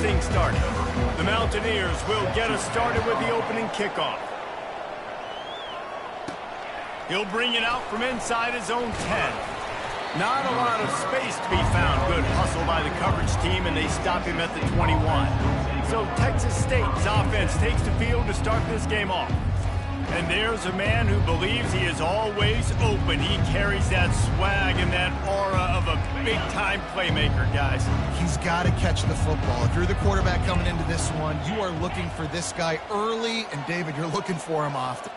thing started. The Mountaineers will get us started with the opening kickoff. He'll bring it out from inside his own 10. Not a lot of space to be found. Good hustle by the coverage team, and they stop him at the 21. So Texas State's offense takes the field to start this game off. And there's a man who believes he is always open. He carries that swag and that aura of a big-time playmaker, guys. He's got to catch the football. If you're the quarterback coming into this one, you are looking for this guy early, and David, you're looking for him often.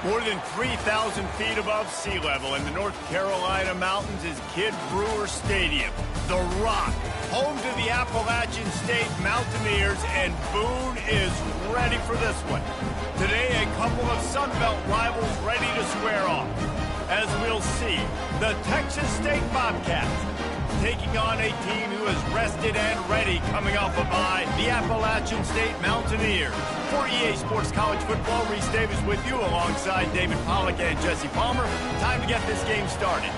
More than 3,000 feet above sea level in the North Carolina mountains is Kidd Brewer Stadium, the Rock, home to the Appalachian State Mountaineers, and Boone is ready for this one. Today, a couple of Sun Belt rivals ready to square off. As we'll see, the Texas State Bobcats taking on a team who is rested and ready coming off a bye, the Appalachian State Mountaineers. For EA Sports College Football, Reese Davis with you alongside David Pollack and Jesse Palmer. Time to get this game started.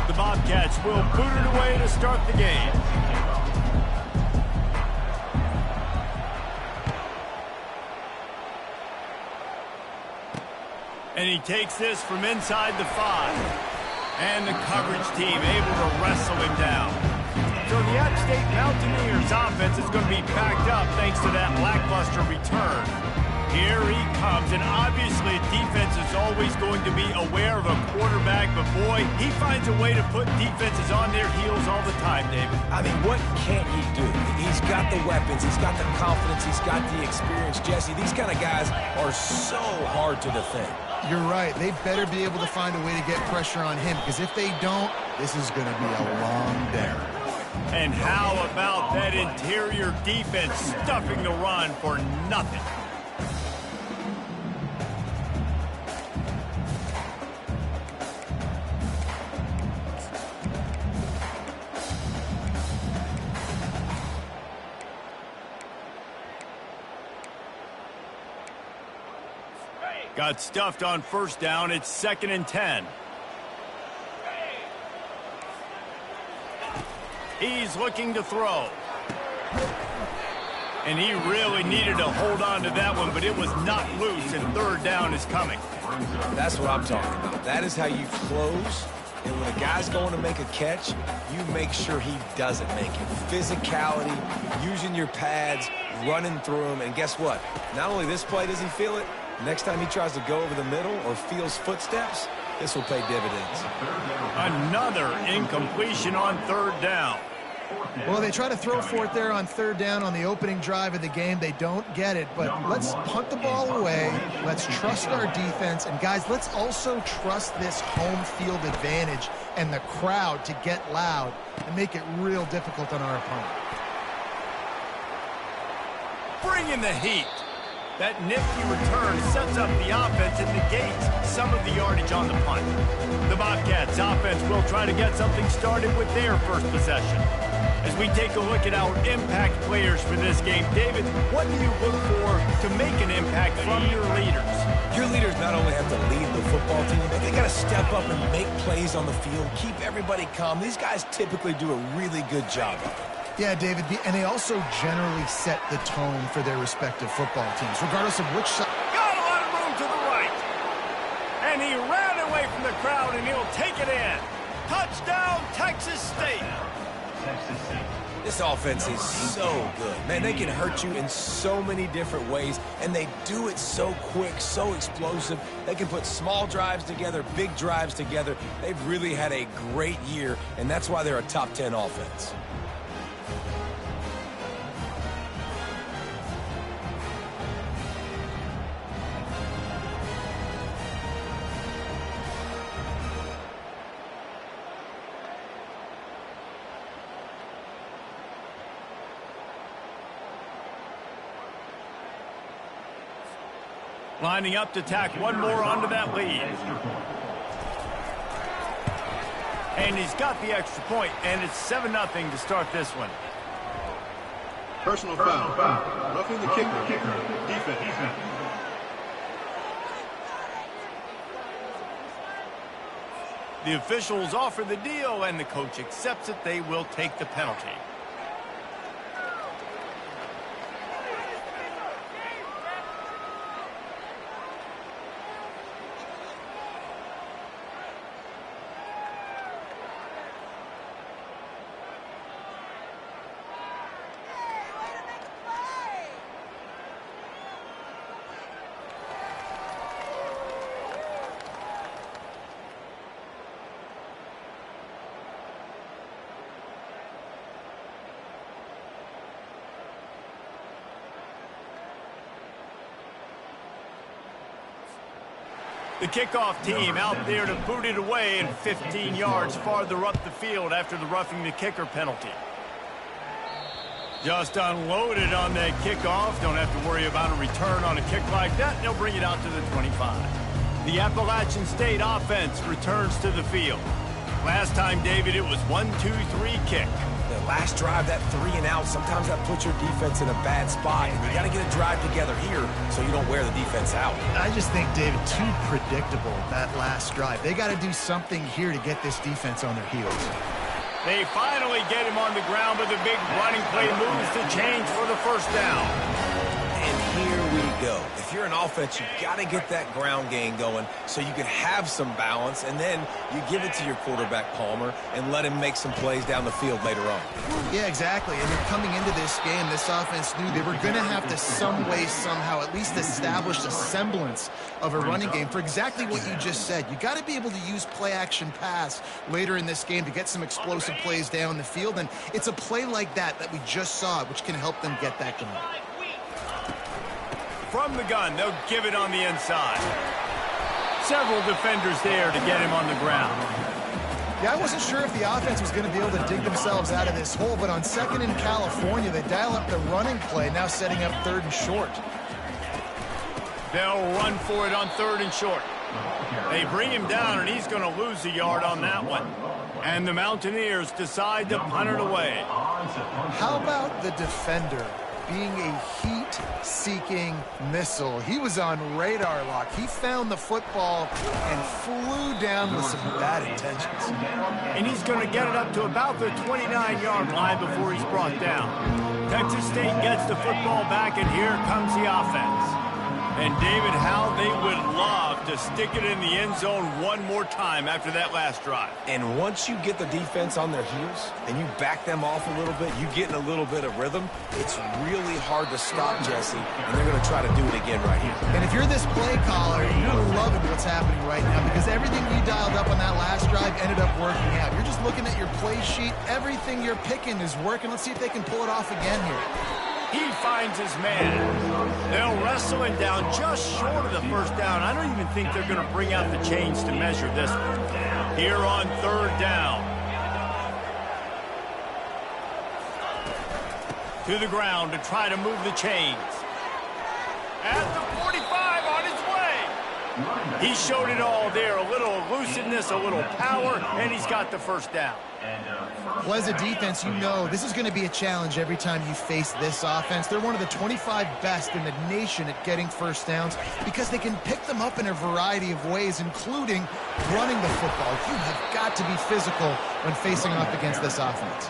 The Bobcats will boot it away to start the game. And he takes this from inside the 5. And the coverage team able to wrestle him down. So the App State Mountaineers offense is going to be backed up thanks to that lackluster return. Here he comes, and obviously defense is always going to be aware of a quarterback, but boy, he finds a way to put defenses on their heels all the time, David. I mean, what can't he do? He's got the weapons, he's got the confidence, he's got the experience. Jesse, these kind of guys are so hard to defend. You're right. They better be able to find a way to get pressure on him, because if they don't, this is going to be a long day. And how about that interior defense stuffing the run for nothing? Got stuffed on first down. It's 2nd and 10. He's looking to throw. And he really needed to hold on to that one, but it was not loose, and 3rd down is coming. That's what I'm talking about. That is how you close. And when a guy's going to make a catch, you make sure he doesn't make it. Physicality, using your pads, running through him. And guess what? Not only this play does he feel it, next time he tries to go over the middle or feels footsteps, This will pay dividends. Another incompletion on third down. Well, they try to throw for it there on third down on the opening drive of the game. They don't get it, but let's punt the ball away. Let's trust our defense. And, guys, let's also trust this home field advantage and the crowd to get loud and make it real difficult on our opponent. Bring in the heat. That nifty return sets up the offense and negates some of the yardage on the punt. The Bobcats offense will try to get something started with their first possession. As we take a look at our impact players for this game, David, what do you look for to make an impact from your leaders? Your leaders not only have to lead the football team, but they got to step up and make plays on the field, keep everybody calm. These guys typically do a really good job of it. Yeah, David, and they also generally set the tone for their respective football teams, regardless of which side. Got a lot of room to the right. And he ran away from the crowd, and he'll take it in. Touchdown, Texas State. This offense is so good. Man, they can hurt you in so many different ways, and they do it so quick, so explosive. They can put small drives together, big drives together. They've really had a great year, and that's why they're a top 10 offense. Lining up to tack one more onto that lead. And he's got the extra point, and it's 7-0 to start this one. Personal foul. Roughing the kicker. Defense. The officials offer the deal, and the coach accepts it. They will take the penalty. The kickoff team out there to boot it away and 15 yards farther up the field after the roughing the kicker penalty. Just unloaded on that kickoff. Don't have to worry about a return on a kick like that. They'll bring it out to the 25. The Appalachian State offense returns to the field. Last time, David, it was 1-2-3 kick. The last drive, that 3-and-out, sometimes that puts your defense in a bad spot. And you got to get a drive together here so you don't wear the defense out. I just think, David, too predictable, that last drive. They got to do something here to get this defense on their heels. They finally get him on the ground, but the big running play moves to change for the first down. And here we go. If you're an offense, you've got to get that ground game going so you can have some balance, and then you give it to your quarterback, Palmer, and let him make some plays down the field later on. Yeah, exactly. And coming into this game, this offense knew they were going to have to some way, somehow, at least establish a semblance of a running game for exactly what you just said. You got to be able to use play-action pass later in this game to get some explosive plays down the field, and it's a play like that we just saw, which can help them get that going. From the gun, they'll give it on the inside. Several defenders there to get him on the ground. Yeah, I wasn't sure if the offense was going to be able to dig themselves out of this hole, but on second in California, they dial up the running play, now setting up third and short. They'll run for it on third and short. They bring him down, and he's going to lose a yard on that one. And the Mountaineers decide to punt it away. How about the defender being a heat-seeking missile? He was on radar lock. He found the football and flew down with some bad intentions. And he's going to get it up to about the 29-yard line before he's brought down. Texas State gets the football back, and here comes the offense. And David, how they would love to stick it in the end zone one more time after that last drive. And once you get the defense on their heels and you back them off a little bit, you get in a little bit of rhythm, it's really hard to stop, Jesse, and they're going to try to do it again right here. And if you're this play caller, you're loving what's happening right now because everything we dialed up on that last drive ended up working out. You're just looking at your play sheet. Everything you're picking is working. Let's see if they can pull it off again here. He finds his man. They'll wrestle him down just short of the first down. I don't even think they're going to bring out the chains to measure this one. Here on third down. To the ground to try to move the chains. At the 45 on his way. He showed it all there. A little elusiveness, a little power, and he's got the first down. Well, as a defense, you know this is going to be a challenge every time you face this offense. They're one of the 25 best in the nation at getting first downs because they can pick them up in a variety of ways, including running the football. You have got to be physical when facing off against this offense.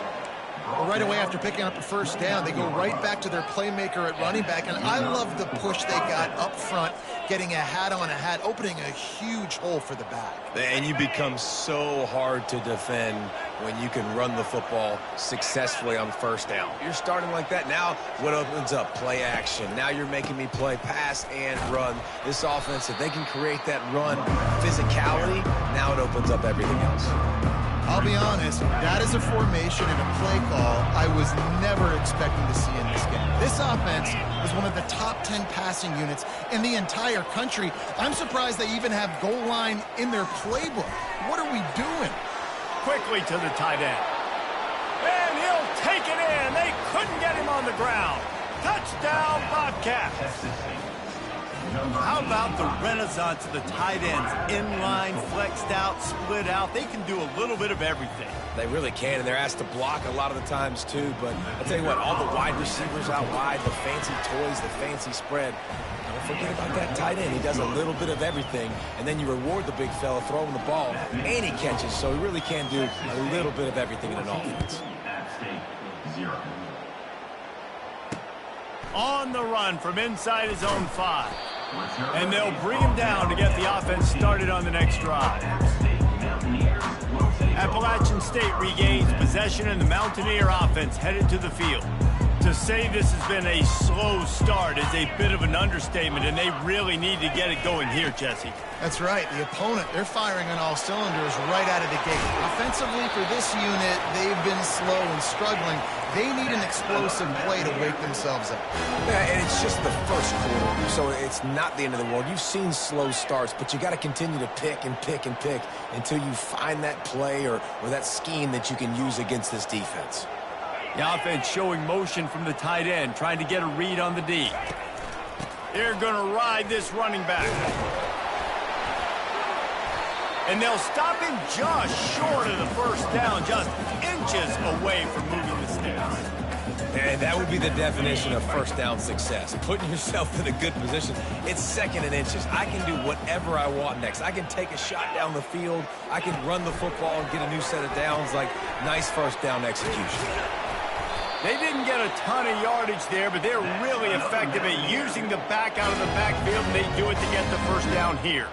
Well, right away after picking up a first down, they go right back to their playmaker at running back, and I love the push they got up front, getting a hat on a hat, opening a huge hole for the back. And you become so hard to defend when you can run the football successfully on first down. You're starting like that. Now what opens up? Play action. Now you're making me play pass and run. This offense, if they can create that run physicality, now it opens up everything else. I'll be honest, that is a formation and a play call I was never expecting to see in this game. This offense is one of the top 10 passing units in the entire country. I'm surprised they even have goal line in their playbook. What are we doing? Quickly to the tight end. And he'll take it in. They couldn't get him on the ground. Touchdown, Bobcats. How about the renaissance of the tight ends? Inline, flexed out, split out. They can do a little bit of everything. They really can, and they're asked to block a lot of the times, too. But I'll tell you what, all the wide receivers out wide, the fancy toys, the fancy spread, don't forget about that tight end. He does a little bit of everything, and then you reward the big fella throwing the ball, and he catches. So he really can do a little bit of everything in an offense. On the run from inside his own 5. And they'll bring him down to get the offense started on the next drive. Appalachian State regains possession, and the Mountaineer offense headed to the field. To say this has been a slow start is a bit of an understatement, and they really need to get it going here, Jesse. That's right. The opponent, they're firing on all cylinders right out of the gate. Offensively, for this unit, they've been slow and struggling. They need an explosive play to wake themselves up. Yeah, and it's just the first quarter, so it's not the end of the world. You've seen slow starts, but you got to continue to pick and pick and pick until you find that play or that scheme that you can use against this defense. The offense showing motion from the tight end, trying to get a read on the D. They're going to ride this running back. And they'll stop him just short of the first down, just inches away from moving the sticks. And that would be the definition of first down success. Putting yourself in a good position. It's second and inches. I can do whatever I want next. I can take a shot down the field. I can run the football and get a new set of downs. Like, nice first down execution. They didn't get a ton of yardage there, but they're really effective at using the back out of the backfield, and they do it to get the first down here.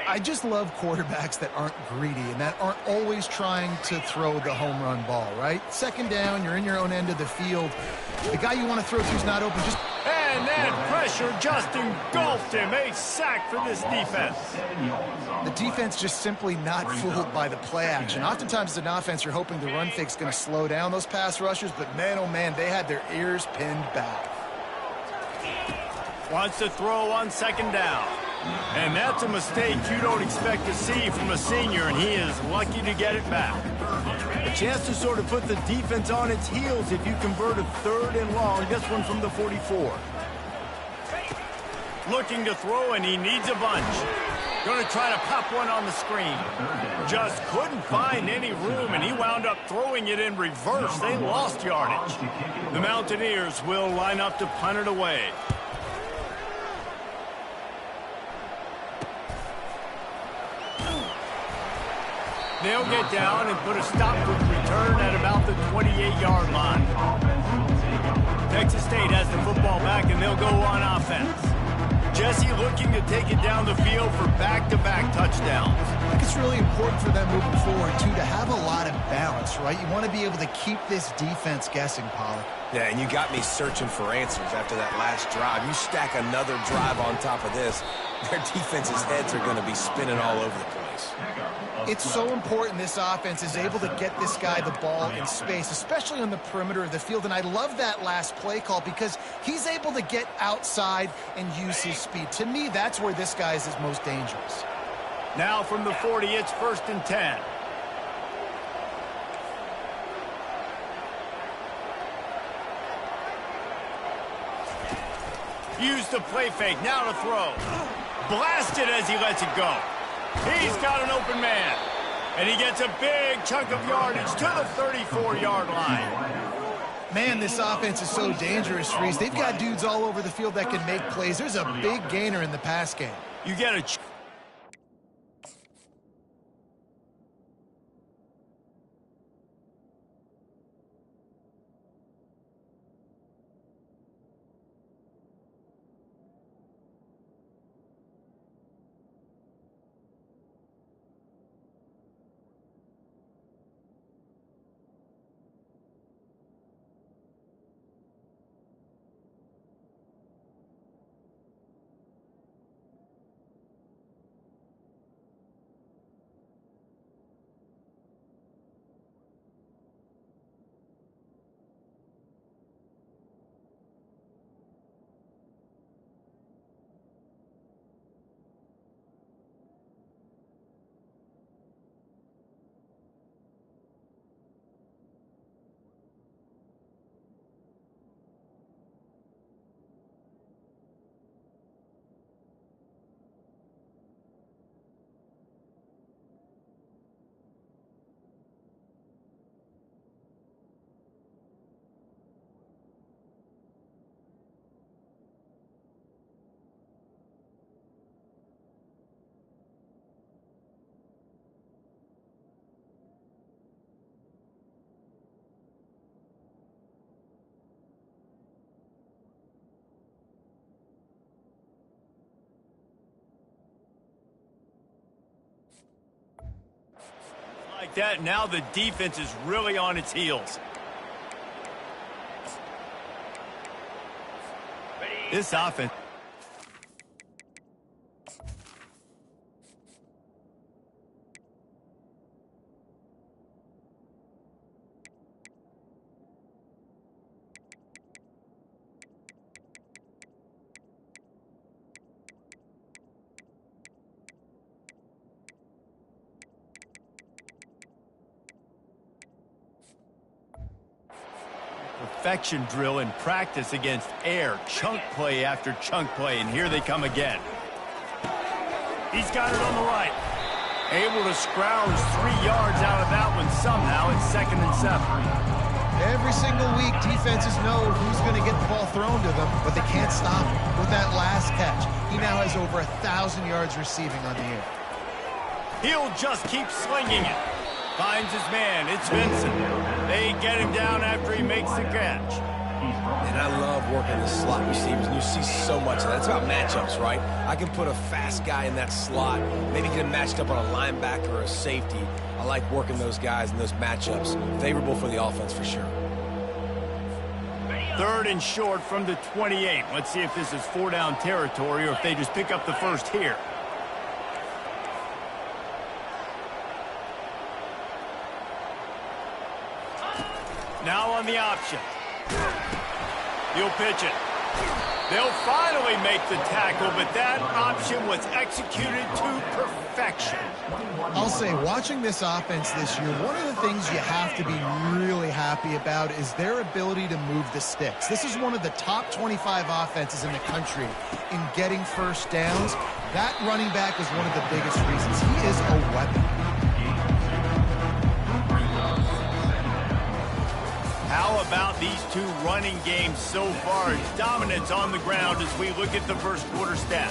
I just love quarterbacks that aren't greedy and that aren't always trying to throw the home run ball, right? Second down, you're in your own end of the field. The guy you want to throw to is not open. And that pressure just engulfed him. A sack for this defense. The defense just simply not fooled by the play action. Oftentimes as an offense, you're hoping the run fake's going to slow down those pass rushers, but man, oh man, they had their ears pinned back. Wants to throw on second down. And that's a mistake you don't expect to see from a senior, and he is lucky to get it back. A chance to sort of put the defense on its heels if you convert a third and long. This one from the 44. Looking to throw, and he needs a bunch. Going to try to pop one on the screen. Just couldn't find any room, and he wound up throwing it in reverse. They lost yardage. The Mountaineers will line up to punt it away. They'll get down and put a stop quick return at about the 28-yard line. Texas State has the football back, and they'll go on offense. Jesse looking to take it down the field for back-to-back touchdowns. I think it's really important for them moving forward, too, to have a lot of balance, right? You want to be able to keep this defense guessing, Pollard. Yeah, and you got me searching for answers after that last drive. You stack another drive on top of this, their defense's heads are going to be spinning all over the place. It's so important this offense is able to get this guy the ball in space, especially on the perimeter of the field. And I love that last play call because he's able to get outside and use his speed. To me, that's where this guy is his most dangerous. Now from the 40, it's 1st and 10. Use the play fake, now to throw. Blasted as he lets it go. He's got an open man. And he gets a big chunk of yardage to the 34-yard line. Man, this offense is so dangerous, Reese. They've got dudes all over the field that can make plays. There's a big gainer in the pass game. You get a... Like that, now the defense is really on its heels. This offense... perfection drill in practice against air, chunk play after chunk play, and here they come again. He's got it on the right. Able to scrounge 3 yards out of that one somehow. It's 2nd and 7. Every single week, defenses know who's going to get the ball thrown to them, but they can't stop him. With that last catch, he now has over 1,000 yards receiving on the year. He'll just keep slinging it. Finds his man. It's Vincent. They get him down after he makes the catch. And I love working the slot receivers, and you see so much of that. It's about matchups, right? I can put a fast guy in that slot, maybe get him matched up on a linebacker or a safety. I like working those guys in those matchups. Favorable for the offense for sure. 3rd and short from the 28. Let's see if this is 4-down territory or if they just pick up the first here. Now on the option. He'll pitch it. They'll finally make the tackle, but that option was executed to perfection. I'll say, watching this offense this year, one of the things you have to be really happy about is their ability to move the sticks. This is one of the top 25 offenses in the country in getting first downs. That running back is one of the biggest reasons. He is a weapon. How about these two running games so far? Dominance on the ground as we look at the first quarter stats.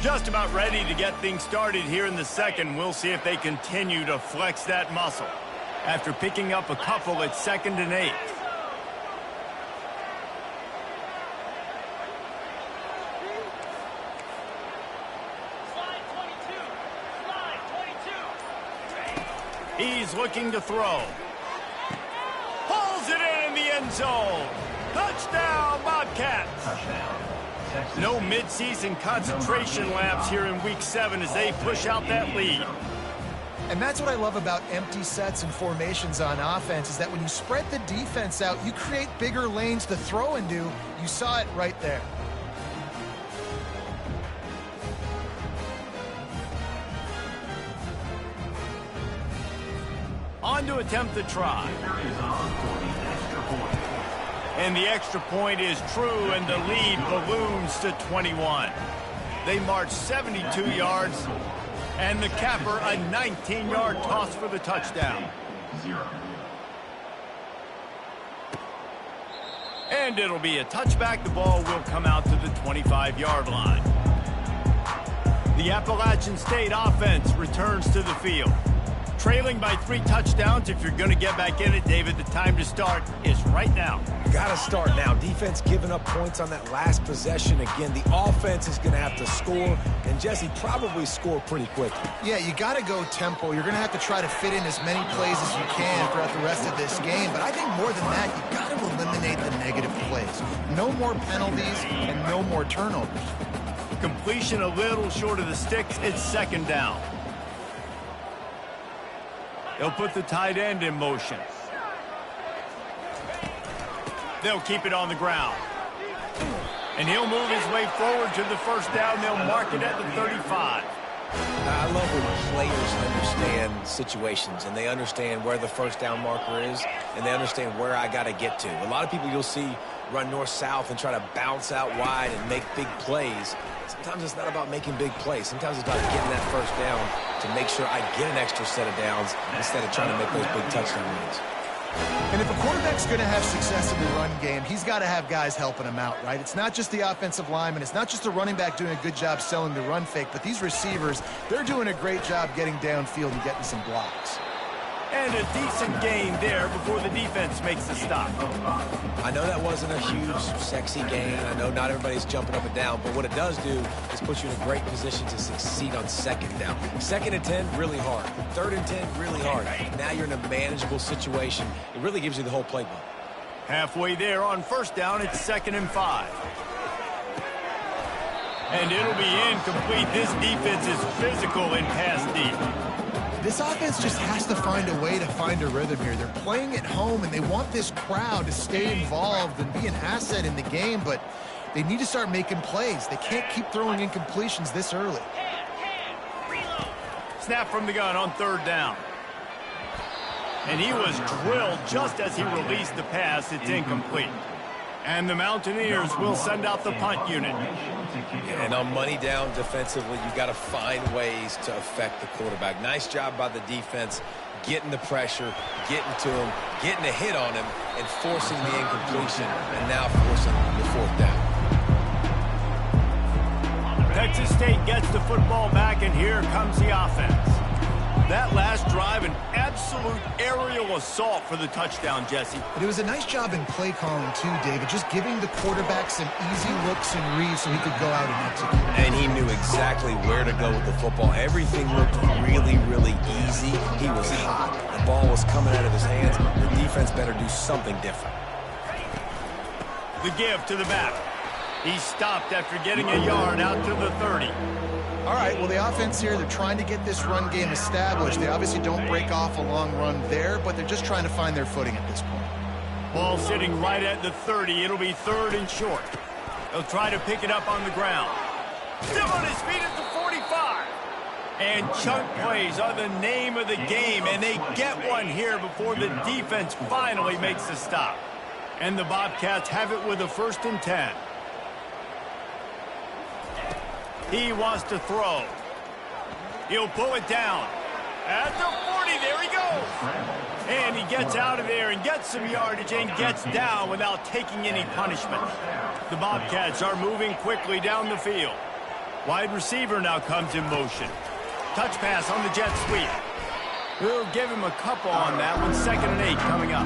Just about ready to get things started here in the second. We'll see if they continue to flex that muscle. after picking up a couple at 2nd and 8. He's looking to throw. Pulls it in the end zone. Touchdown, Bobcats. No midseason concentration laps here in Week 7 as they push out that lead. And that's what I love about empty sets and formations on offense, is that when you spread the defense out, you create bigger lanes to throw into. You saw it right there. On to attempt the try. And the extra point is true, and the lead balloons to 21. They march 72 yards, and the capper a 19-yard toss for the touchdown. And it'll be a touchback. The ball will come out to the 25-yard line. The Appalachian State offense returns to the field. Trailing by 3 touchdowns. If you're going to get back in it, David, the time to start is right now. Got to start now. Defense giving up points on that last possession. Again, the offense is going to have to score, and Jesse probably score pretty quickly. Yeah, you got to go tempo. You're going to have to try to fit in as many plays as you can throughout the rest of this game. But I think more than that, you got to eliminate the negative plays. No more penalties and no more turnovers. Completion a little short of the sticks. It's 2nd down. They'll put the tight end in motion. They'll keep it on the ground. And he'll move his way forward to the 1st down. They'll mark it at the 35. I love when players understand situations, and they understand where the 1st down marker is, and they understand where I got to get to. A lot of people you'll see run north-south and try to bounce out wide and make big plays. Sometimes it's not about making big plays. Sometimes it's about getting that 1st down to make sure I get an extra set of downs instead of trying to make those big touchdown runs. And if a quarterback's going to have success in the run game, he's got to have guys helping him out, right? It's not just the offensive lineman. It's not just the running back doing a good job selling the run fake, but these receivers, they're doing a great job getting downfield and getting some blocks. And a decent gain there before the defense makes the stop. I know that wasn't a huge, sexy gain. I know not everybody's jumping up and down, but what it does do is put you in a great position to succeed on 2nd down. 2nd and 10, really hard. 3rd and 10, really hard. Now you're in a manageable situation. It really gives you the whole playbook. Halfway there on 1st down, it's 2nd and 5. And it'll be incomplete. This defense is physical in pass deep. This offense just has to find a way to find a rhythm here. They're playing at home, and they want this crowd to stay involved and be an asset in the game, but they need to start making plays. They can't keep throwing incompletions this early. Snap from the gun on 3rd down. And he was drilled just as he released the pass. It's incomplete. And the Mountaineers will send out the punt unit. And on money down defensively, you got to find ways to affect the quarterback. Nice job by the defense, getting the pressure, getting to him, getting a hit on him, and forcing the incompletion, and now forcing the 4th down. Texas State gets the football back, and here comes the offense. That last drive, an absolute aerial assault for the touchdown, Jesse. But it was a nice job in play calling, too, David, just giving the quarterback some easy looks and reads so he could go out and execute. And he knew exactly where to go with the football. Everything looked really, really easy. He was hot. The ball was coming out of his hands. The defense better do something different. The give to the back. He stopped after getting a yard out to the 30. All right, well, the offense here, they're trying to get this run game established. They obviously don't break off a long run there, but they're just trying to find their footing at this point. Ball sitting right at the 30. It'll be 3rd and short. They'll try to pick it up on the ground. Still on his feet at the 45. And chunk plays are the name of the game, and they get one here before the defense finally makes the stop. And the Bobcats have it with a 1st and 10. He wants to throw. He'll pull it down. At the 40, there he goes. And he gets out of there and gets some yardage and gets down without taking any punishment. The Bobcats are moving quickly down the field. Wide receiver now comes in motion. Touch pass on the jet sweep. We'll give him a couple on that one. 2nd and 8 coming up.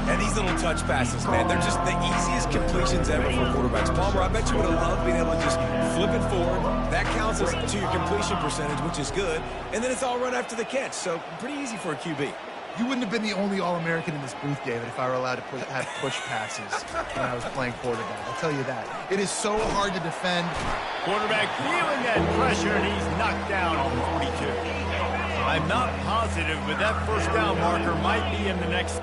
And these little touch passes, man, they're just the easiest completions ever for quarterbacks. Palmer, I bet you would have loved being able to just flip it forward. That counts as to your completion percentage, which is good. And then it's all run after the catch, so pretty easy for a QB. You wouldn't have been the only All-American in this booth, David, if I were allowed to have push passes when I was playing quarterback. I'll tell you that. It is so hard to defend. Quarterback feeling that pressure, and he's knocked down on the 42. I'm not positive, but that first down marker might be in the next...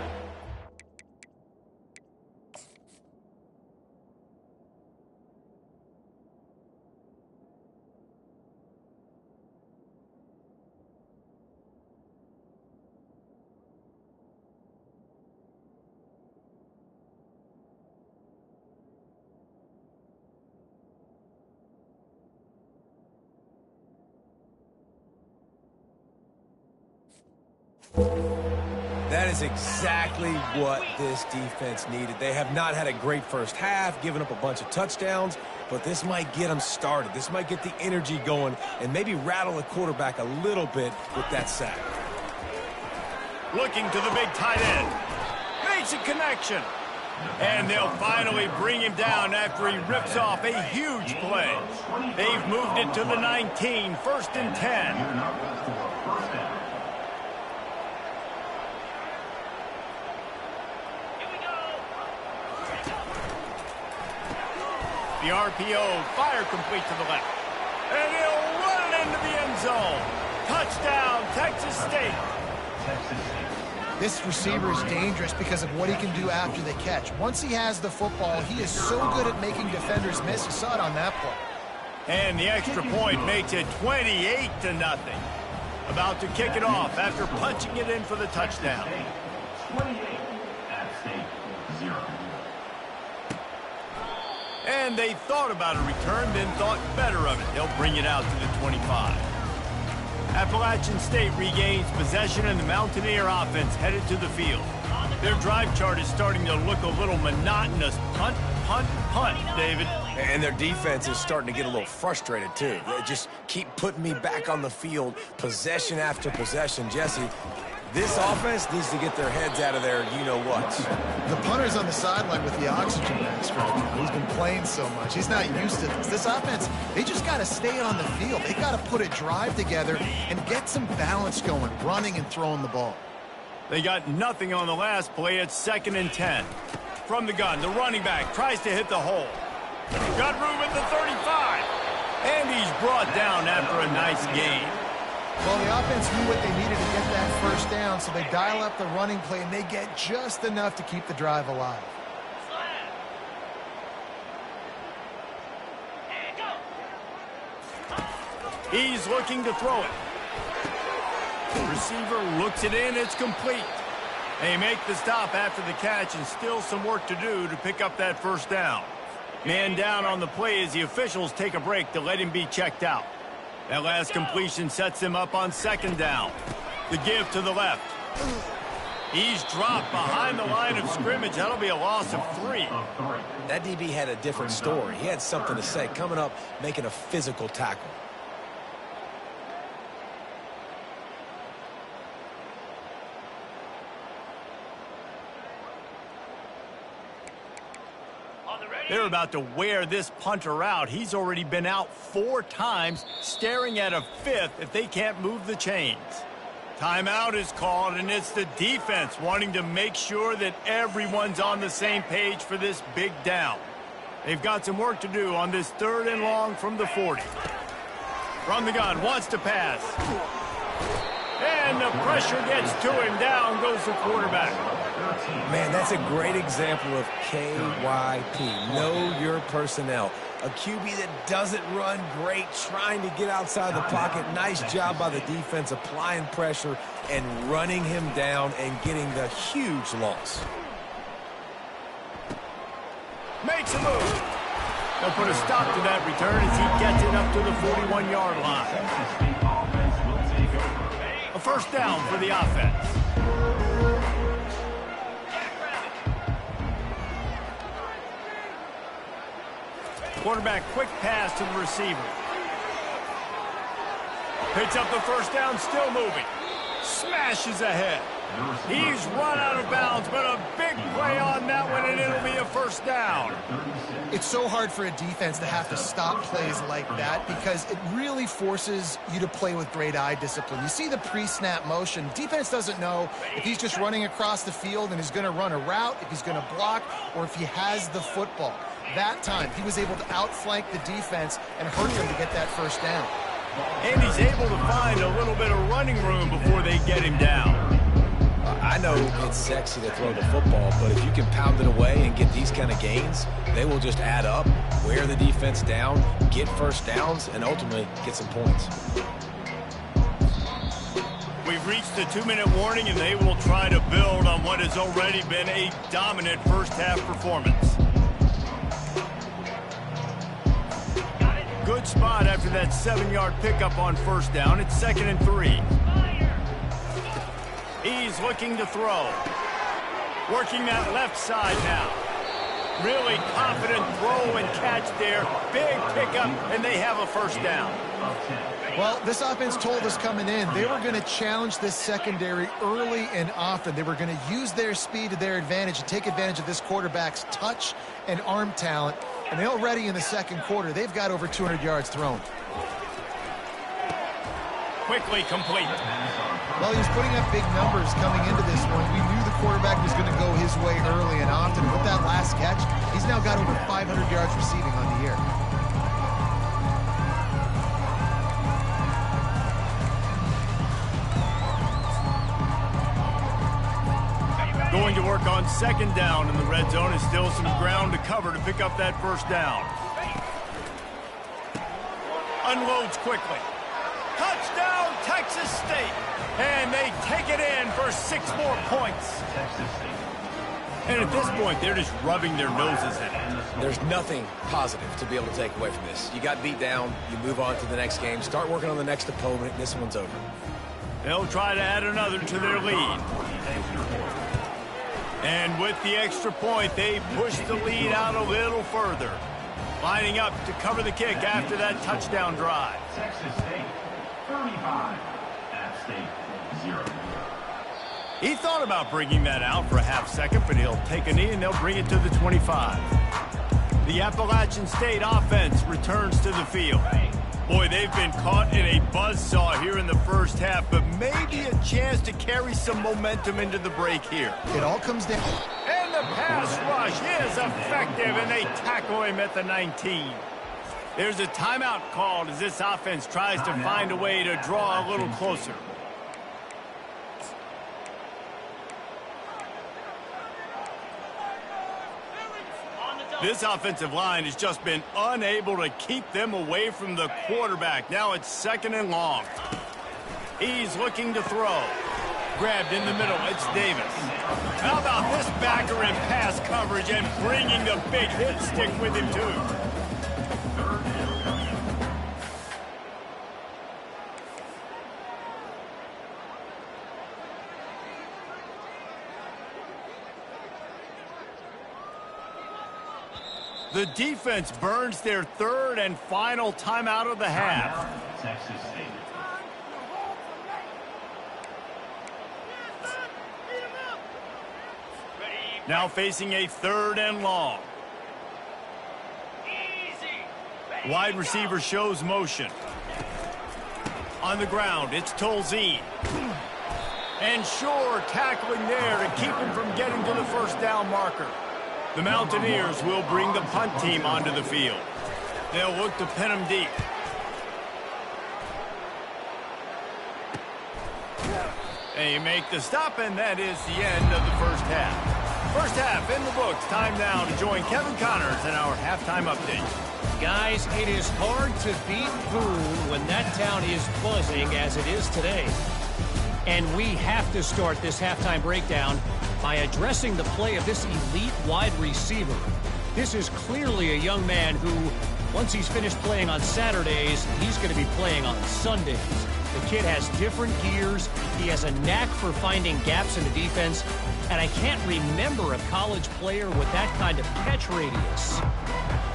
That is exactly what this defense needed. They have not had a great first half, given up a bunch of touchdowns, but this might get them started. This might get the energy going and maybe rattle the quarterback a little bit with that sack. Looking to the big tight end. Makes a connection. And they'll finally bring him down after he rips off a huge play. They've moved it to the 19, 1st and 10. The RPO, fire complete to the left. And he'll run it into the end zone. Touchdown, Texas State. This receiver is dangerous because of what he can do after the catch. Once he has the football, he is so good at making defenders miss. You saw it on that play. And the extra point makes it 28-0. About to kick it off after punching it in for the touchdown. 28, App State 0. And they thought about a return, then thought better of it. They'll bring it out to the 25. Appalachian State regains possession, and the Mountaineer offense headed to the field. Their drive chart is starting to look a little monotonous. Punt, punt, punt, David. And their defense is starting to get a little frustrated, too. They just keep putting me back on the field, possession after possession. Jesse, this offense needs to get their heads out of there, you-know-what. The punter's on the sideline with the oxygen mask right now. He's been playing so much. He's not used to this. This offense, they just got to stay on the field. They got to put a drive together and get some balance going, running and throwing the ball. They got nothing on the last play. It's 2nd and 10. From the gun, the running back tries to hit the hole. Got room at the 35. And he's brought down after a nice gain. Well, the offense knew what they needed to get that first down, so they dial up the running play, and they get just enough to keep the drive alive. He's looking to throw it. The receiver looks it in. It's complete. They make the stop after the catch, and still some work to do to pick up that first down. Man down on the play as the officials take a break to let him be checked out. That last completion sets him up on 2nd down. The give to the left. He's dropped behind the line of scrimmage. That'll be a loss of 3. That DB had a different story. He had something to say, coming up, making a physical tackle. They're about to wear this punter out. He's already been out 4 times, staring at a 5th if they can't move the chains. Timeout is called, and it's the defense wanting to make sure that everyone's on the same page for this big down. They've got some work to do on this 3rd and long from the 40. From the gun, wants to pass. And the pressure gets to him. Down goes the quarterback. Man, that's a great example of KYP. Know your personnel. A QB that doesn't run great, trying to get outside the pocket. Nice job by the defense applying pressure and running him down and getting the huge loss. Makes a move. They'll put a stop to that return as he gets it up to the 41-yard line. A first down for the offense. Quarterback quick pass to the receiver. Picks up the first down, still moving. Smashes ahead. He's run out of bounds, but a big play on that one, and it'll be a first down. It's so hard for a defense to have to stop plays like that because it really forces you to play with great eye discipline. You see the pre-snap motion. Defense doesn't know if he's just running across the field and is going to run a route, if he's going to block, or if he has the football. That time, he was able to outflank the defense and hurt them to get that first down. And he's able to find a little bit of running room before they get him down. I know it's sexy to throw the football, but if you can pound it away and get these kind of gains, they will just add up, wear the defense down, get first downs, and ultimately get some points. We've reached the 2-minute warning, and they will try to build on what has already been a dominant first-half performance. Good spot after that 7-yard pickup on first down. It's 2nd and 3. He's looking to throw. Working that left side now. Really confident throw and catch there. Big pickup, and they have a first down. Well, this offense told us coming in they were going to challenge this secondary early and often. They were going to use their speed to their advantage and take advantage of this quarterback's touch and arm talent. And already in the second quarter, they've got over 200 yards thrown. Quickly complete. Well, he was putting up big numbers coming into this one. We knew the quarterback was going to go his way early and often. With that last catch, he's now got over 500 yards receiving on the year. Going to work on second down in the red zone, and still some ground to cover to pick up that first down. Unloads quickly. Touchdown, Texas State. And they take it in for 6 more points. And at this point, they're just rubbing their noses in it. There's nothing positive to be able to take away from this. You got beat down, you move on to the next game, start working on the next opponent, this one's over. They'll try to add another to their lead. And with the extra point, they push the lead out a little further. Lining up to cover the kick after that touchdown drive. Texas State, 35. App State, 0. He thought about bringing that out for a half second, but he'll take a knee and they'll bring it to the 25. The Appalachian State offense returns to the field. Boy, they've been caught in a buzzsaw here in the first half, but maybe a chance to carry some momentum into the break here. It all comes down. And the pass rush is effective, and they tackle him at the 19. There's a timeout called as this offense tries to find a way to draw a little closer. This offensive line has just been unable to keep them away from the quarterback. Now it's 2nd and long. He's looking to throw. Grabbed in the middle. It's Davis. How about this backer in pass coverage and bringing the big hit stick with him, too? The defense burns their 3rd and final timeout of the half. Texas State. Now facing a 3rd and long. Wide receiver shows motion. On the ground, it's Tolzien. And Shore tackling there to keep him from getting to the first down marker. The Mountaineers will bring the punt team onto the field. They'll look to pin them deep. They make the stop, and that is the end of the first half. First half in the books. Time now to join Kevin Connors in our halftime update. Guys, it is hard to beat Boone when that town is buzzing as it is today. And we have to start this halftime breakdown by addressing the play of this elite wide receiver. This is clearly a young man who, once he's finished playing on Saturdays, he's going to be playing on Sundays. The kid has different gears. He has a knack for finding gaps in the defense. And I can't remember a college player with that kind of catch radius.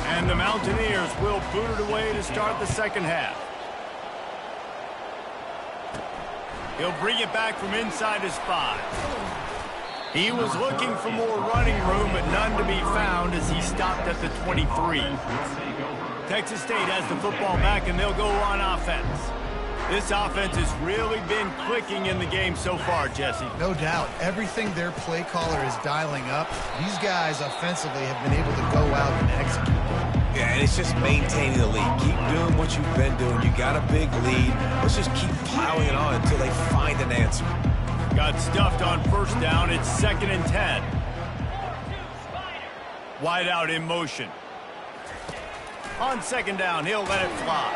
And the Mountaineers will boot it away to start the second half. He'll bring it back from inside his 5. He was looking for more running room, but none to be found as he stopped at the 23. Texas State has the football back, and they'll go on offense. This offense has really been clicking in the game so far, Jesse. No doubt. Everything their play caller is dialing up, these guys offensively have been able to go out and execute. Yeah, and it's just maintaining the lead. Keep doing what you've been doing. You got a big lead. Let's just keep piling it on until they find an answer. Got stuffed on first down. It's 2nd and 10. Wide out in motion. On 2nd down, he'll let it fly.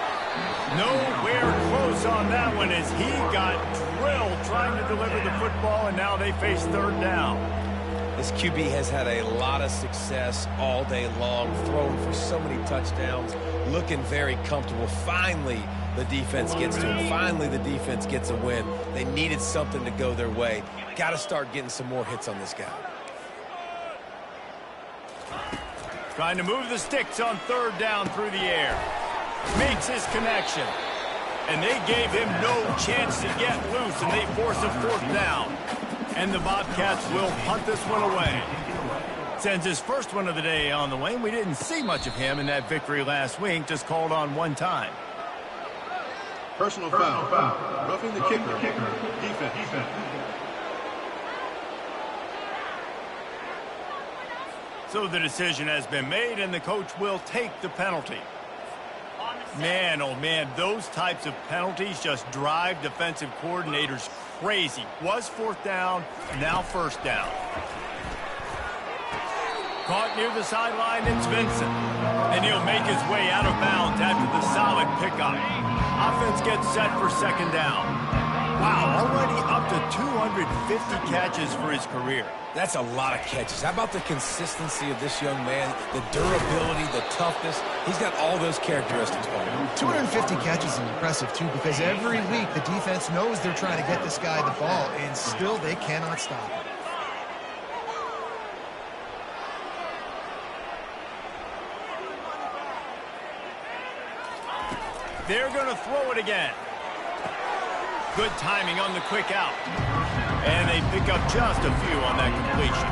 Nowhere close on that one as he got drilled trying to deliver the football, and now they face 3rd down. This QB has had a lot of success all day long, throwing for so many touchdowns, looking very comfortable. Finally, the defense gets to him. Finally, the defense gets a win. They needed something to go their way. Got to start getting some more hits on this guy. Trying to move the sticks on 3rd down through the air. Makes his connection. And they gave him no chance to get loose, and they force a 4th down. And the Bobcats will punt this one away. Sends his first one of the day on the way, and we didn't see much of him in that victory last week, just called on one time. Personal foul. Roughing the kicker. Defense. So the decision has been made, and the coach will take the penalty. Man, oh man, those types of penalties just drive defensive coordinators crazy. Was 4th down, now 1st down. Caught near the sideline, it's Vincent. And he'll make his way out of bounds after the solid pickup. Offense gets set for 2nd down. Wow, already up to 250 catches for his career. That's a lot of catches. How about the consistency of this young man, the durability, the toughness? He's got all those characteristics, Paul. 250 catches is impressive, too, because every week the defense knows they're trying to get this guy the ball, and still they cannot stop him. They're going to throw it again. Good timing on the quick out. And they pick up just a few on that completion.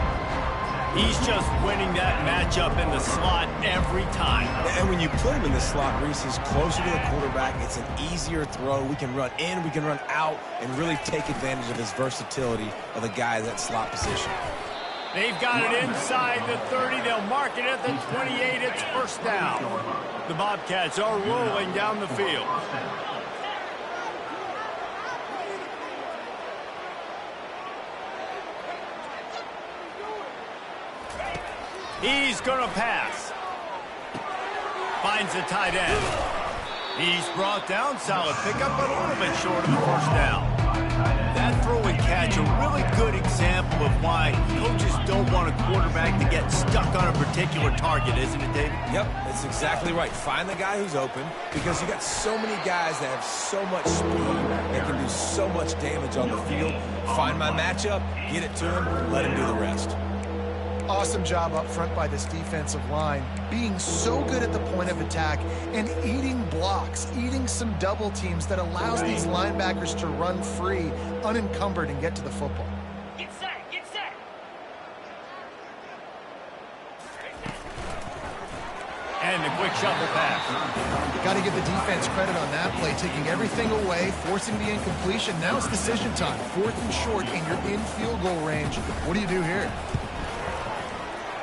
He's just winning that matchup in the slot every time. And when you put him in the slot, Reese, is closer to the quarterback. It's an easier throw. We can run in, we can run out, and really take advantage of his versatility of the guy in that slot position. They've got it inside the 30. They'll mark it at the 28. It's 1st down. The Bobcats are rolling down the field. He's going to pass. Finds the tight end. He's brought down. Solid pickup, but a little bit short of the 1st down. That throw and catch, a really good example of why coaches don't want a quarterback to get stuck on a particular target, isn't it, David? Yep, that's exactly right. Find the guy who's open, because you got so many guys that have so much speed that can do so much damage on the field. Find my matchup, get it to him, let him do the rest. Awesome job up front by this defensive line, being so good at the point of attack and eating blocks, eating some double teams that allows these linebackers to run free, unencumbered, and get to the football. Get set. And the quick shuffle pass. Got to give the defense credit on that play, taking everything away, forcing the incompletion. Now it's decision time. 4th and short, and you're in field goal range. What do you do here?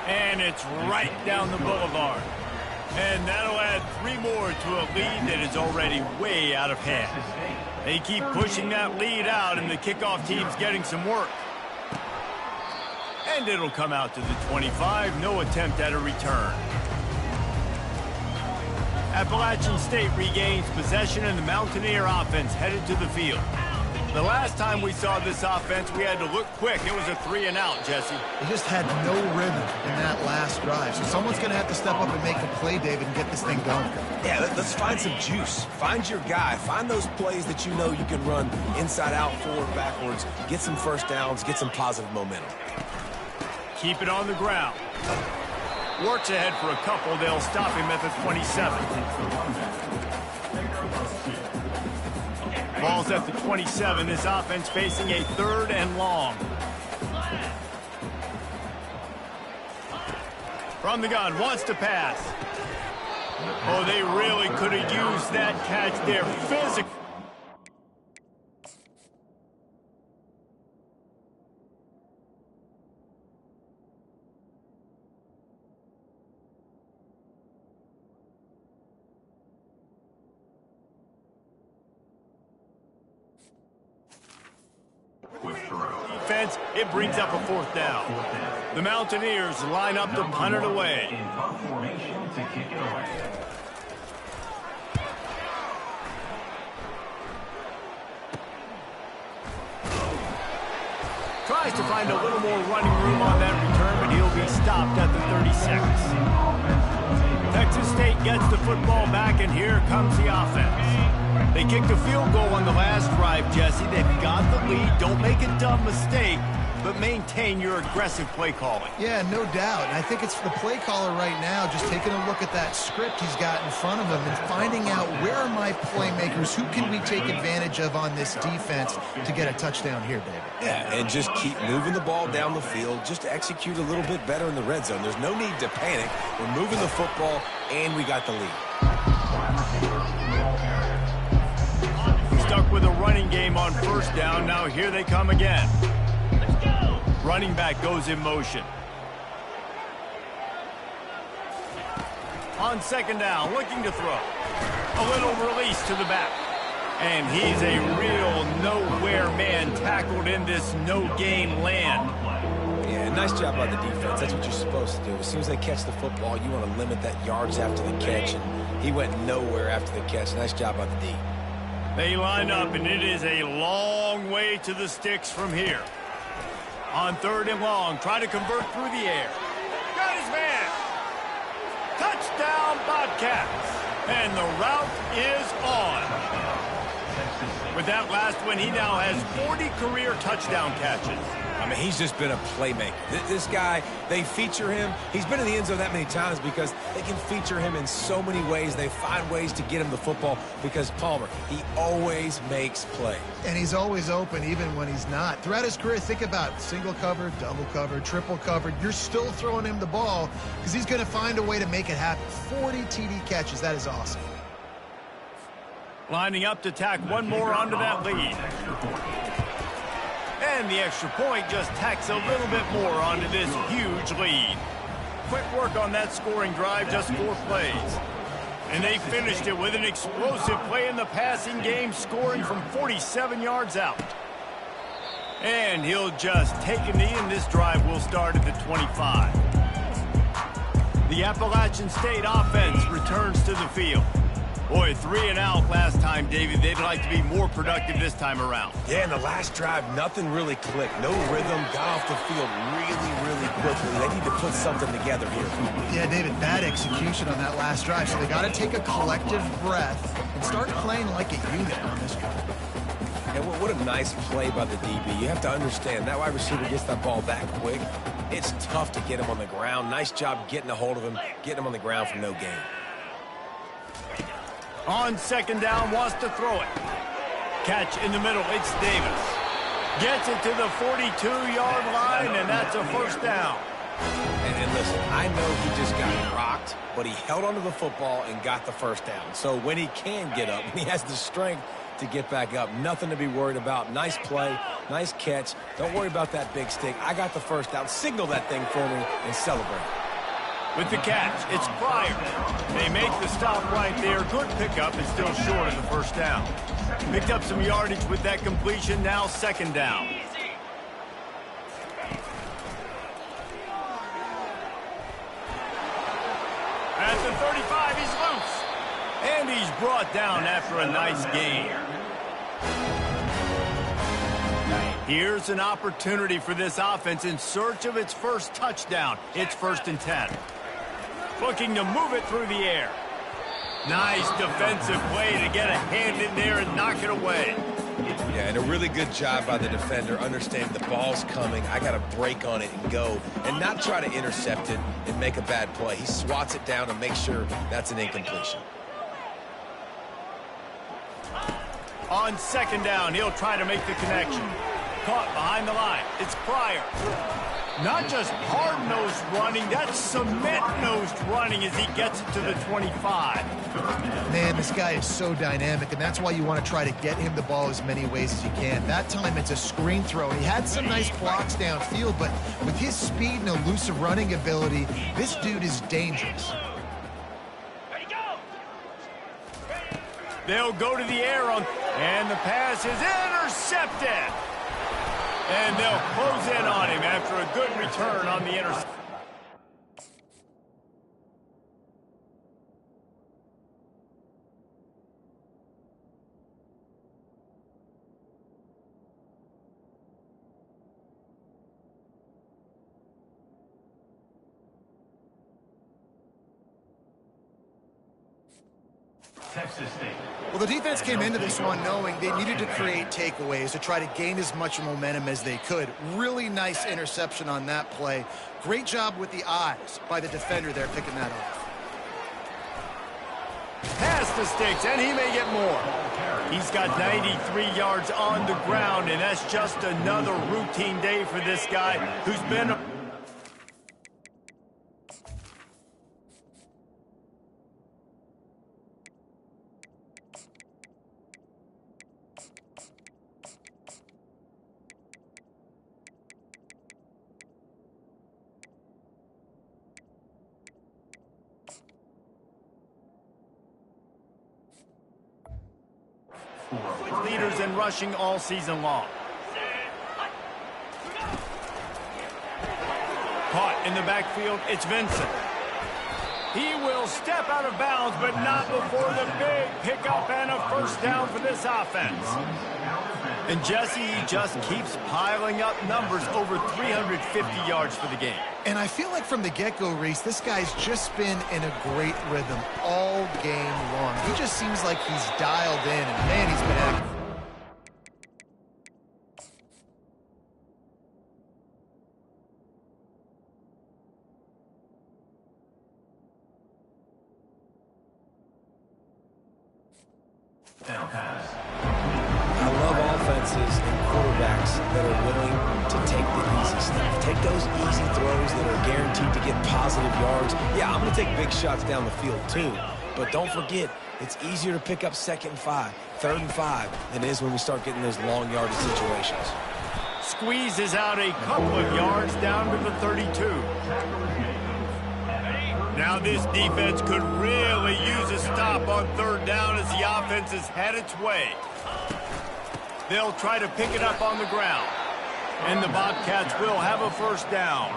And it's right down the boulevard. And that'll add 3 more to a lead that is already way out of hand. They keep pushing that lead out, and the kickoff team's getting some work. And it'll come out to the 25. No attempt at a return. Appalachian State regains possession, and the Mountaineer offense headed to the field. The last time we saw this offense, we had to look quick. It was a 3-and-out, Jesse. They just had no rhythm in that last drive. So someone's going to have to step up and make a play, David, and get this thing going. Yeah, let's find some juice. Find your guy. Find those plays that you know you can run inside out, forward, backwards. Get some 1st downs. Get some positive momentum. Keep it on the ground. Works ahead for a couple. They'll stop him at the 27. Ball's at the 27. This offense facing a 3rd and long. From the gun, wants to pass. Oh, they really could have used that catch there. Physical. Defense, it brings up a 4th down. The Mountaineers line up to punt it away. In punt formation to kick it away. Tries to find a little more running room on that return, but he'll be stopped at the 36. Texas State gets the football back, and here comes the offense. They kicked a field goal on the last drive, Jesse. They've got the lead. Don't make a dumb mistake, but maintain your aggressive play calling. Yeah, no doubt. And I think it's the play caller right now just taking a look at that script he's got in front of him and finding out where are my playmakers, who can we take advantage of on this defense to get a touchdown here, David. Yeah, and just keep moving the ball down the field. Just execute a little bit better in the red zone. There's no need to panic. We're moving the football, and we got the lead. Stuck with a running game on 1st down. Now here they come again. Running back goes in motion. On 2nd down, looking to throw. A little release to the back. And he's a real nowhere man tackled in this no-gain land. Yeah, nice job by the defense. That's what you're supposed to do. As soon as they catch the football, you want to limit that yards after the catch. And he went nowhere after the catch. Nice job by the D. They line up, and it is a long way to the sticks from here. On 3rd and long, try to convert through the air. Got his man. Touchdown, Bobcats. And the route is on. With that last one, he now has 40 career touchdown catches. I mean, he's just been a playmaker. This guy, they feature him. He's been in the end zone that many times because they can feature him in so many ways. They find ways to get him the football because Palmer, he always makes plays. And he's always open even when he's not. Throughout his career, think about single covered, double covered, triple covered. You're still throwing him the ball because he's going to find a way to make it happen. 40 TD catches. That is awesome. Lining up to tack one more onto that lead. And the extra point just tacks a little bit more onto this huge lead. Quick work on that scoring drive, just 4 plays. And they finished it with an explosive play in the passing game, scoring from 47 yards out. And he'll just take a knee, and this drive will start at the 25. The Appalachian State offense returns to the field. Boy, 3 and out last time, David. They'd like to be more productive this time around. Yeah, in the last drive, nothing really clicked. No rhythm, got off the field really quickly. They need to put something together here. Yeah, David, bad execution on that last drive. So they got to take a collective breath and start playing like a unit on this one. And what a nice play by the DB. You have to understand, that wide receiver gets that ball that quick. It's tough to get him on the ground. Nice job getting a hold of him, getting him on the ground for no gain. On 2nd down, wants to throw it. Catch in the middle, it's Davis. Gets it to the 42-yard line, and that's a 1st down. And listen, I know he just got rocked, but he held onto the football and got the 1st down. So when he can get up, when he has the strength to get back up, nothing to be worried about. Nice play, nice catch. Don't worry about that big stick. I got the 1st down. Signal that thing for me and celebrate. With the catch, it's Pryor. They make the stop right there. Good pickup, and still short of the 1st down. Picked up some yardage with that completion, now 2nd down. At the 35, he's loose. And he's brought down after a nice gain. Here's an opportunity for this offense in search of its first touchdown. It's 1st and 10. Looking to move it through the air. Nice defensive play to get a hand in there and knock it away. Yeah, and a really good job by the defender, understanding the ball's coming. I got to break on it and go, and not try to intercept it and make a bad play. He swats it down and makes sure that's an incompletion. On second down, he'll try to make the connection. Caught behind the line. It's Pryor. Not just hard-nosed running, that's cement-nosed running as he gets it to the 25. Man, this guy is so dynamic, and that's why you want to try to get him the ball as many ways as you can. That time, it's a screen throw. He had some nice blocks downfield, but with his speed and elusive running ability, this dude is dangerous. They'll go to the air and the pass is intercepted. And they'll close in on him after a good return on the interception. Texas State. Well, the defense came into this one knowing they needed to create takeaways to try to gain as much momentum as they could. Really nice interception on that play. Great job with the eyes by the defender there picking that off. Pass the sticks, and he may get more. He's got 93 yards on the ground, and that's just another routine day for this guy who's been a... leaders in rushing all season long. Caught in the backfield, it's Vincent. He will step out of bounds, but not before the big pickup and a first down for this offense. And Jesse just keeps piling up numbers, over 350 yards for the game. And I feel like from the get-go, Reese, this guy's just been in a great rhythm all game long. He just seems like he's dialed in, and man, he's been active. I love offenses and quarterbacks that are willing to take the easy stuff. Take those easy throws that are guaranteed to get positive yards. Yeah, I'm going to take big shots down the field too. But don't forget, it's easier to pick up 2nd and 5, 3rd and 5 than it is when we start getting those long yardage situations. Squeezes out a couple of yards down to the 32. Now this defense could really use a stop on 3rd down as the offense has had its way. They'll try to pick it up on the ground. And the Bobcats will have a first down.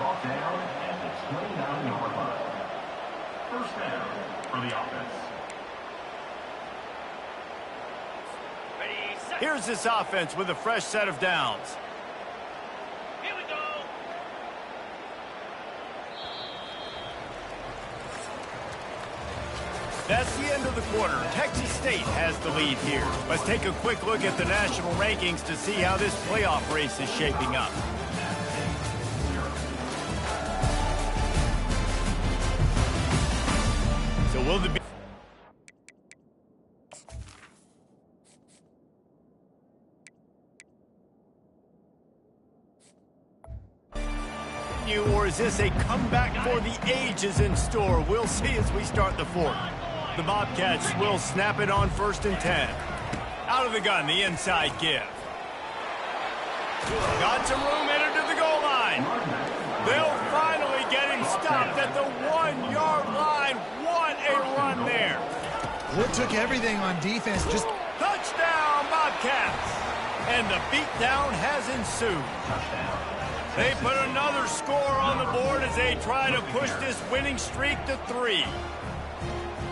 First down for the offense. Here's this offense with a fresh set of downs. Here we go. That's the end of the quarter. Texas State has the lead here. Let's take a quick look at the national rankings to see how this playoff race is shaping up. So will the... Or is this a comeback for the ages in store? We'll see as we start the 4th. The Bobcats will snap it on 1st and 10. Out of the gun, the inside give. Got some room, headed to the goal line. They'll finally get him stopped at the 1-yard line. What a run there. It took everything on defense. Just touchdown, Bobcats. And the beatdown has ensued. They put another score on the board as they try to push this winning streak to 3.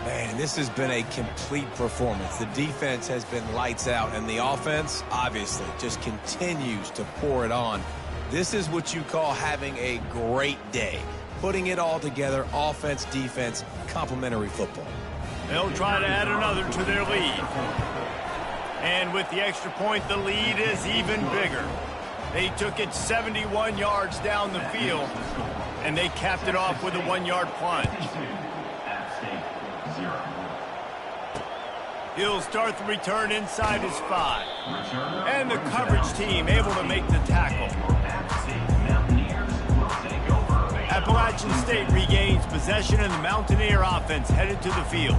Man, this has been a complete performance. The defense has been lights out, and the offense, obviously, just continues to pour it on. This is what you call having a great day. Putting it all together, offense, defense, complementary football. They'll try to add another to their lead. And with the extra point, the lead is even bigger. They took it 71 yards down the field, and they capped it off with a 1-yard plunge. He'll start the return inside his 5. And the coverage team able to make the tackle. Appalachian State regains possession and the Mountaineer offense headed to the field.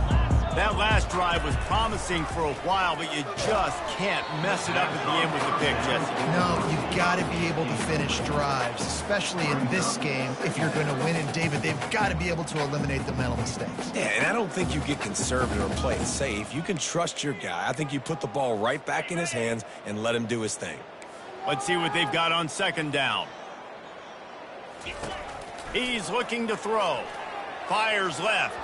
That last drive was promising for a while, but you just can't mess it up at the end with the pick, Jesse. No, you've got to be able to finish drives, especially in this game if you're going to win. And, David, they've got to be able to eliminate the mental mistakes. Yeah, and I don't think you get conservative or play it safe. You can trust your guy. I think you put the ball right back in his hands and let him do his thing. Let's see what they've got on second down. He's looking to throw. Fires left.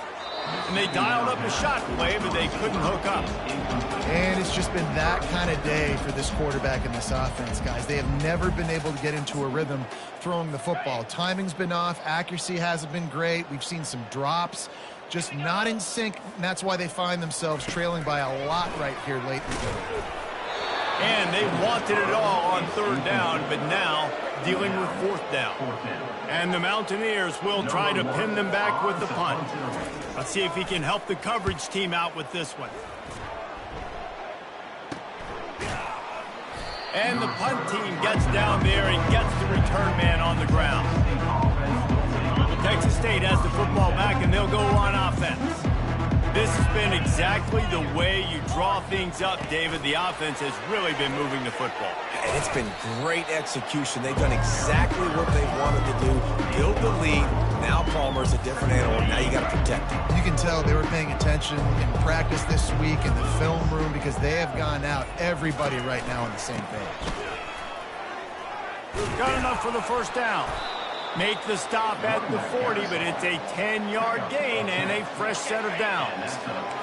And they dialed up a shot play, but they couldn't hook up. And it's just been that kind of day for this quarterback and this offense, guys. They have never been able to get into a rhythm throwing the football. Timing's been off. Accuracy hasn't been great. We've seen some drops. Just not in sync, and that's why they find themselves trailing by a lot right here late in the game. And they wanted it all on third down, but now dealing with fourth down. And the Mountaineers will try to pin them back with the punt. Let's see if he can help the coverage team out with this one. And the punt team gets down there and gets the return man on the ground. Texas State has the football back, and they'll go on offense. This has been exactly the way you draw things up, David. The offense has really been moving the football. And it's been great execution. They've done exactly what they wanted to do. Build the lead. Now Palmer's a different animal. Now you got to protect him. You can tell they were paying attention in practice this week in the film room because they have gone out, everybody right now on the same page. Got enough for the first down. Make the stop at the 40, but it's a 10-yard gain and a fresh set of downs.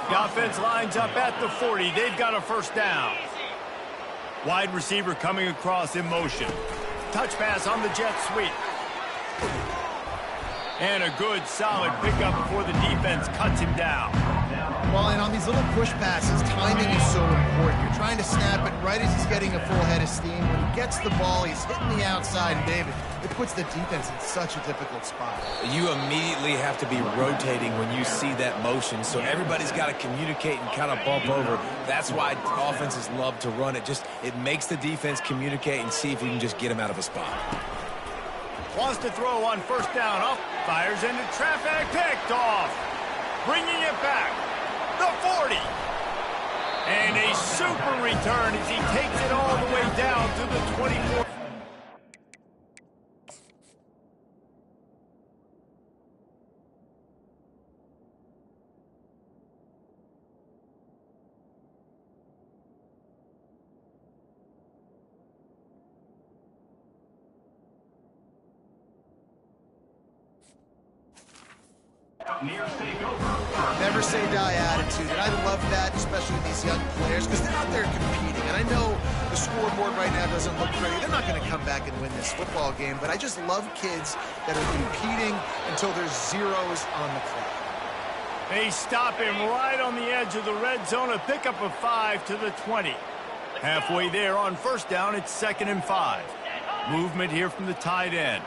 The offense lines up at the 40. They've got a first down. Wide receiver coming across in motion. Touch pass on the jet sweep. And a good, solid pickup before the defense cuts him down. Well, and on these little push passes, timing is so important. You're trying to snap it right as he's getting a full head of steam. When he gets the ball, he's hitting the outside, and David, it puts the defense in such a difficult spot. You immediately have to be rotating when you see that motion, so everybody's got to communicate and kind of bump over. That's why offenses love to run it. It makes the defense communicate and see if you can just get him out of a spot. Wants to throw on first down. Up, fires into traffic, picked off. Bringing it back. The 40. And a super return as he takes it all the way down to the 24. Never say die attitude, and I love that, especially with these young players, because they're out there competing. And I know the scoreboard right now doesn't look pretty. They're not going to come back and win this football game, but I just love kids that are competing until there's zeros on the clock. They stop him right on the edge of the red zone, a pickup of 5 to the 20. Halfway there on first down, it's 2nd and 5. Movement here from the tight end.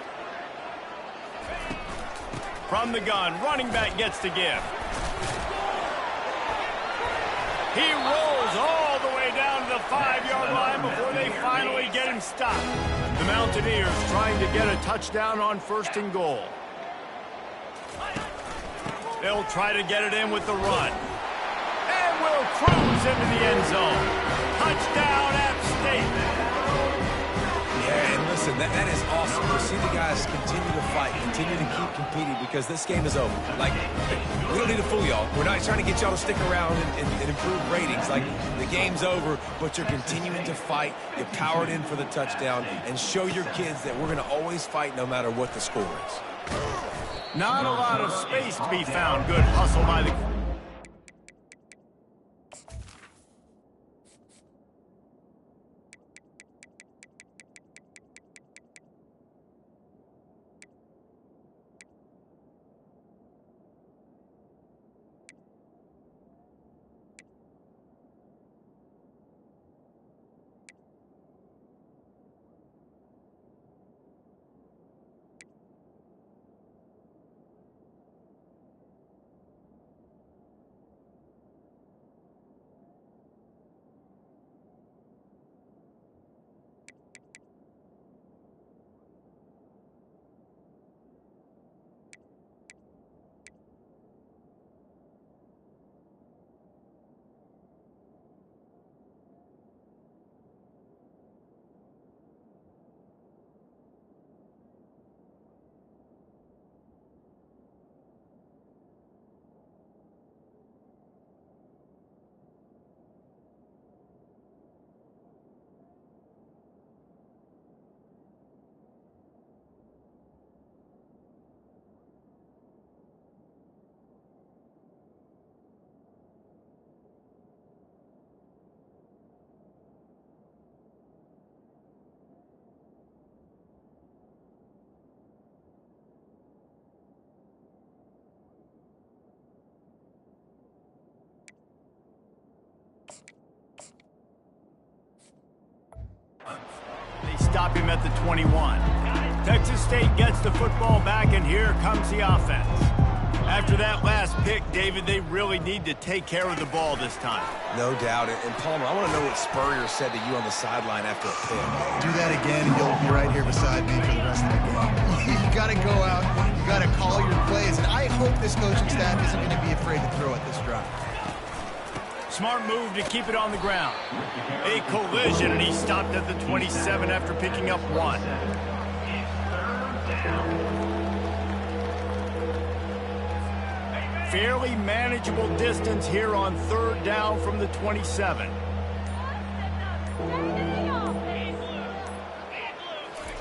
From the gun, running back gets to give. He rolls all the way down to the 5-yard line before they finally get him stopped. The Mountaineers trying to get a touchdown on 1st and goal. They'll try to get it in with the run. And will cruise into the end zone. Touchdown, App State. Yeah, and listen, that is awesome to see the guys continue to fight, continue to keep competing, because this game is over. Like, we don't need to fool y'all. We're not trying to get y'all to stick around and improve ratings. Like, the game's over, but you're continuing to fight. You powered in for the touchdown, and show your kids that we're going to always fight no matter what the score is. Not a lot of space to be found. Good hustle by the... They stop him at the 21. Texas State gets the football back, and here comes the offense. After that last pick, David, they really need to take care of the ball this time. No doubt. And Palmer, I want to know what Spurrier said to you on the sideline after a pick. Do that again, and you'll be right here beside me for the rest of the game. You got to go out. You got to call your plays. And I hope this coaching staff isn't going to be afraid to throw at this drive. Smart move to keep it on the ground. A collision, and he stopped at the 27 after picking up 1. Fairly manageable distance here on 3rd down from the 27.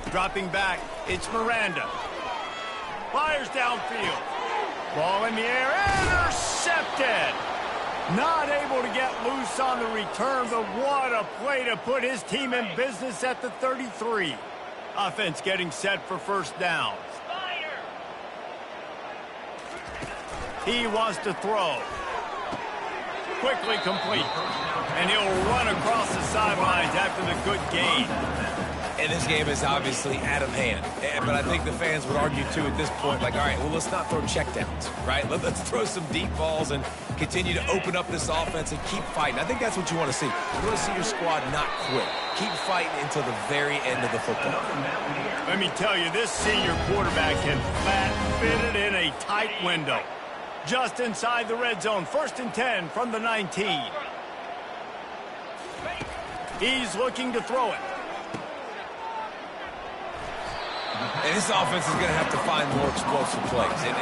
Dropping back, it's Miranda. Fires downfield. Ball in the air, intercepted. Not able to get loose on the return, but what a play to put his team in business at the 33. Offense getting set for 1st down. He wants to throw. Quickly complete. And he'll run across the sidelines after the good gain. And this game is obviously out of hand. But I think the fans would argue, too, at this point, like, all right, well, let's not throw checkdowns, right? Let's throw some deep balls and continue to open up this offense and keep fighting. I think that's what you want to see. You want to see your squad not quit. Keep fighting until the very end of the football. Let me tell you, this senior quarterback can flat fit it in a tight window. Just inside the red zone, 1st and 10 from the 19. He's looking to throw it. And this offense is going to have to find more explosive plays. And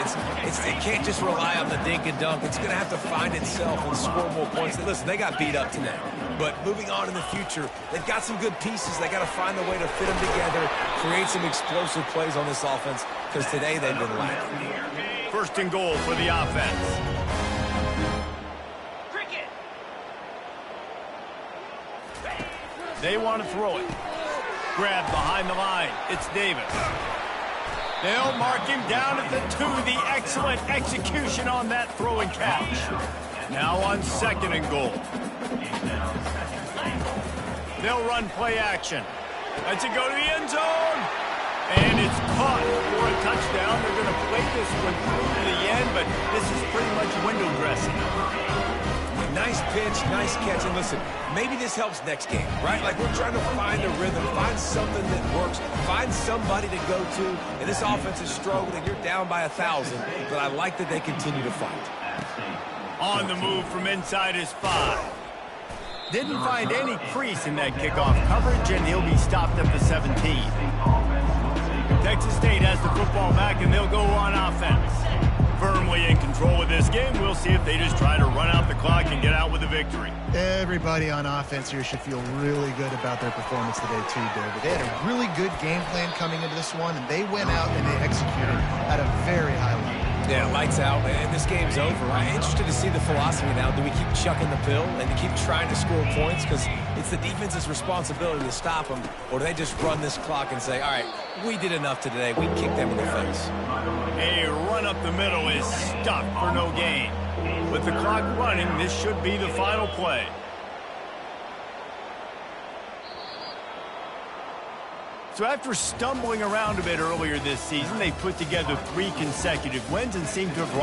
it can't just rely on the dink and dunk. It's going to have to find itself and score more points. And listen, they got beat up tonight. But moving on in the future, they've got some good pieces. They got to find a way to fit them together, create some explosive plays on this offense, because today they've been lacking. 1st and goal for the offense. They want to throw it. Grab behind the line. It's Davis. They'll mark him down at the 2. The excellent execution on that throw and catch. Now on 2nd and goal. They'll run play action. Lets it go to the end zone. And it's caught for a touchdown. They're going to play this one through to the end, but this is pretty much window dressing. Nice pitch, nice catch. And listen, maybe this helps next game, right? Like, we're trying to find a rhythm, find something that works, find somebody to go to. And this offense is struggling. You're down by 1,000, but I like that they continue to fight. On the move from inside his 5. Didn't find any crease in that kickoff coverage, and he'll be stopped at the 17. Texas State has the football back, and they'll go on offense. Firmly in control of this game. We'll see if they just try to run out the clock and get out with a victory. Everybody on offense here should feel really good about their performance today, too, David. They had a really good game plan coming into this one, and they went out and they executed at a very high level. Yeah, lights out, and this game's over. I'm interested to see the philosophy now. Do we keep chucking the pill and keep trying to score points? Because it's the defense's responsibility to stop them. Or do they just run this clock and say, all right, we did enough today. We kicked them in the face. A run up the middle is stopped for no gain. With the clock running, this should be the final play. So after stumbling around a bit earlier this season, they put together 3 consecutive wins and seem to have